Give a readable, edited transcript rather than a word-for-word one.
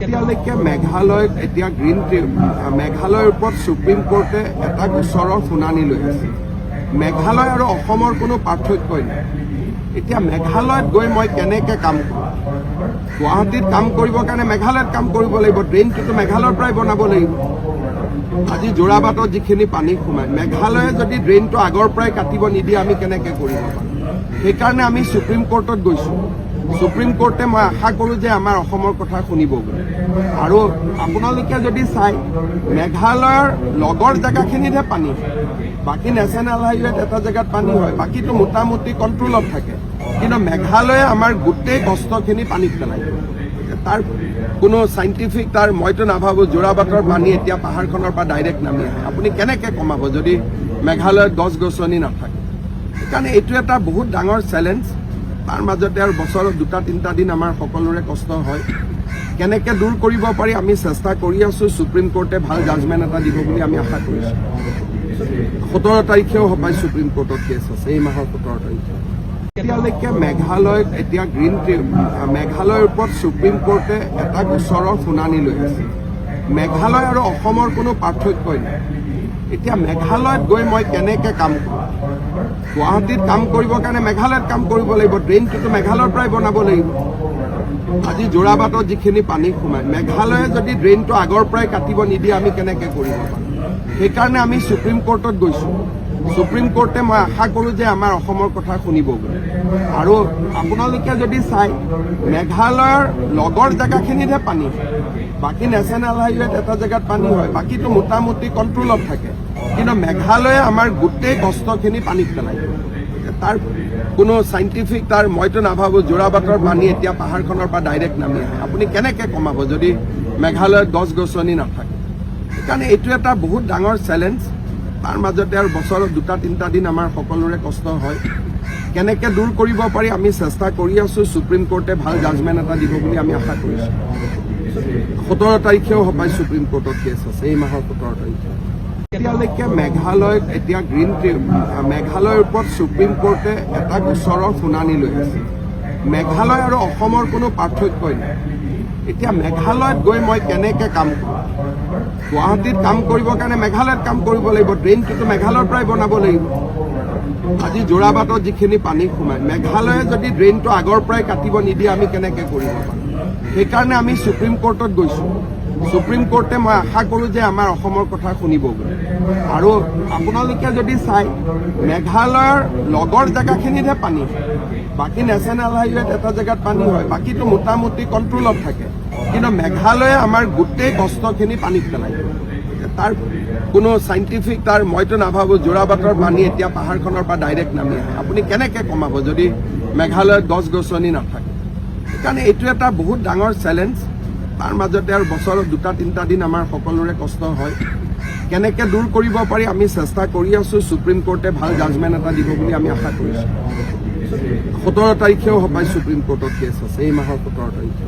এতিয়ালৈকে মেঘালয়ত এতিয়া মেঘালয়ৰ ওপৰত সুপ্ৰিম কোৰ্টে এটা গোচৰৰ শুনানি লৈ আছে। মেঘালয় আৰু অসমৰ কোনো পাৰ্থক্যই নাই। এতিয়া মেঘালয়ত গৈ মই কেনেকৈ কাম কৰোঁ? গুৱাহাটীত কাম কৰিবৰ কাৰণে মেঘালয়ত কাম কৰিব লাগিব। ড্ৰেইনটোতো মেঘালয়ৰ পৰাই বনাব লাগিব। আজি যোৰাবাটত যিখিনি পানী সোমায়, মেঘালয়ে যদি ড্ৰেইনটো আগৰ পৰাই কাটিব নিদিয়ে আমি কেনেকৈ কৰিব পাৰোঁ? সেইকাৰণে আমি সুপ্ৰিম কোৰ্টত গৈছোঁ। সুপ্ৰিম কোৰ্টে মই আশা কৰোঁ যে আমাৰ অসমৰ কথা শুনিব বুলি। আৰু আপোনালোকে যদি চাই, মেঘালয়ৰ লগৰ জেগাখিনিতহে পানী হয়। বাকী নেশ্যনেল হাইৱেত এটা জেগাত পানী হয়, বাকীটো মোটামুটি কণ্ট্ৰলত থাকে। কিন্তু মেঘালয়ে আমাৰ গোটেই কষ্টখিনি পানীত পেলাই। তাৰ কোনো চাইণ্টিফিক মইতো নাভাবোঁ যোৰাবাটৰ পানী এতিয়া পাহাৰখনৰ পৰা ডাইৰেক্ট নামি আহে। আপুনি কেনেকৈ কমাব যদি মেঘালয়ত গছ গছনি নাথাকে? সেইকাৰণে এইটো এটা বহুত ডাঙৰ চেলেঞ্জ। তাৰ মাজতে আৰু বছৰত 2-3 দিন আমাৰ সকলোৰে কষ্ট হয়। কেনেকৈ দূৰ কৰিব পাৰি আমি চেষ্টা কৰি আছোঁ। সুপ্ৰিম কোৰ্টে ভাল জাজমেণ্ট এটা দিব বুলি আমি আশা কৰিছোঁ। 17 তাৰিখেও হপায় সুপ্ৰিম কোৰ্টত কেছ আছে, এই মাহৰ 17 তাৰিখে। এতিয়ালৈকে মেঘালয়ত এতিয়া মেঘালয়ৰ ওপৰত সুপ্ৰিম কোৰ্টে এটা গোচৰৰ শুনানি লৈ আছে। মেঘালয় আৰু অসমৰ কোনো পাৰ্থক্যই নাই। এতিয়া মেঘালয়ত গৈ মই কেনেকৈ কাম কৰোঁ? গুৱাহাটীত কাম কৰিবৰ কাৰণে মেঘালয়ত কাম কৰিব লাগিব। ড্ৰেইনটোতো মেঘালয়ৰ পৰাই বনাব লাগিব। আজি যোৰাবাটত যিখিনি পানী সোমায়, মেঘালয়ে যদি ড্ৰেইনটো আগৰ পৰাই কাটিব নিদিয়ে আমি কেনেকৈ কৰিব পাৰোঁ? সেইকাৰণে আমি সুপ্ৰিম কোৰ্টত গৈছোঁ। সুপ্ৰিম কোৰ্টে মই আশা কৰোঁ যে আমাৰ অসমৰ কথা শুনিব বুলি। আৰু আপোনালোকে যদি চাই, মেঘালয়ৰ লগৰ জেগাখিনিতহে পানী হয়। বাকী নেশ্যনেল হাইৱেত এটা জেগাত পানী হয়, বাকীটো মোটামুটি কণ্ট্ৰলত থাকে। কিন্তু মেঘালয়ে আমাৰ গোটেই কষ্টখিনি পানীত পেলাই। তাৰ কোনো চাইণ্টিফিক মইতো নাভাবোঁ যোৰাবাটৰ পানী এতিয়া পাহাৰখনৰ পৰা ডাইৰেক্ট নামি আহে। আপুনি কেনেকৈ কমাব যদি মেঘালয়ত গছ গছনি নাথাকে? সেইকাৰণে এইটো এটা বহুত ডাঙৰ চেলেঞ্জ। তাৰ মাজতে আৰু বছৰত 2-3 দিন আমাৰ সকলোৰে কষ্ট হয়। কেনেকৈ দূৰ কৰিব পাৰি আমি চেষ্টা কৰি আছোঁ। সুপ্ৰিম কোৰ্টে ভাল জাজমেণ্ট এটা দিব বুলি আমি আশা কৰিছোঁ। 17 তাৰিখেও হপায় সুপ্ৰিম কোৰ্টত কেছ আছে, এই মাহৰ 17 তাৰিখে। এতিয়ালৈকে মেঘালয়ত এতিয়া মেঘালয়ৰ ওপৰত সুপ্ৰিম কোৰ্টে এটা গোচৰৰ শুনানি লৈ আছে। মেঘালয় আৰু অসমৰ কোনো পাৰ্থক্যই নাই। এতিয়া মেঘালয়ত গৈ মই কেনেকৈ কাম কৰোঁ? গুৱাহাটীত কাম কৰিবৰ কাৰণে মেঘালয়ত কাম কৰিব লাগিব। ড্ৰেইনটোতো মেঘালয়ৰ পৰাই বনাব লাগিব। আজি যোৰাবাটত যিখিনি পানী সোমায়, মেঘালয়ে যদি ড্ৰেইনটো আগৰ পৰাই কাটিব নিদিয়ে আমি কেনেকৈ কৰিব পাৰোঁ? সেইকাৰণে আমি সুপ্ৰিম কোৰ্টত গৈছোঁ। সুপ্ৰিম কোৰ্টে মই আশা কৰোঁ যে আমাৰ অসমৰ কথা শুনিব বুলি। আৰু আপোনালোকে যদি চাই, মেঘালয়ৰ লগৰ জেগাখিনিতহে পানী হয়। বাকী নেশ্যনেল হাইৱেত এটা জেগাত পানী হয়, বাকীটো মোটামুটি কণ্ট্ৰলত থাকে। কিন্তু মেঘালয়ে আমাৰ গোটেই কষ্টখিনি পানীত পেলাই। তাৰ কোনো চাইণ্টিফিক মইতো নাভাবোঁ যোৰাবাটৰ পানী এতিয়া পাহাৰখনৰ পৰা ডাইৰেক্ট নামি আহে। আপুনি কেনেকৈ কমাব যদি মেঘালয়ত গছ গছনি নাথাকে? সেইকাৰণে এইটো এটা বহুত ডাঙৰ চেলেঞ্জ। তাৰ মাজতে আৰু বছৰত 2-3 দিন আমাৰ সকলোৰে কষ্ট হয়। কেনেকৈ দূৰ কৰিব পাৰি আমি চেষ্টা কৰি আছোঁ। সুপ্ৰিম কোৰ্টে ভাল জাজমেণ্ট এটা দিব বুলি আমি আশা কৰিছোঁ। 17 তাৰিখেও হপায় সুপ্ৰিম কোৰ্টত কেছ আছে, এই মাহৰ 17 তাৰিখে।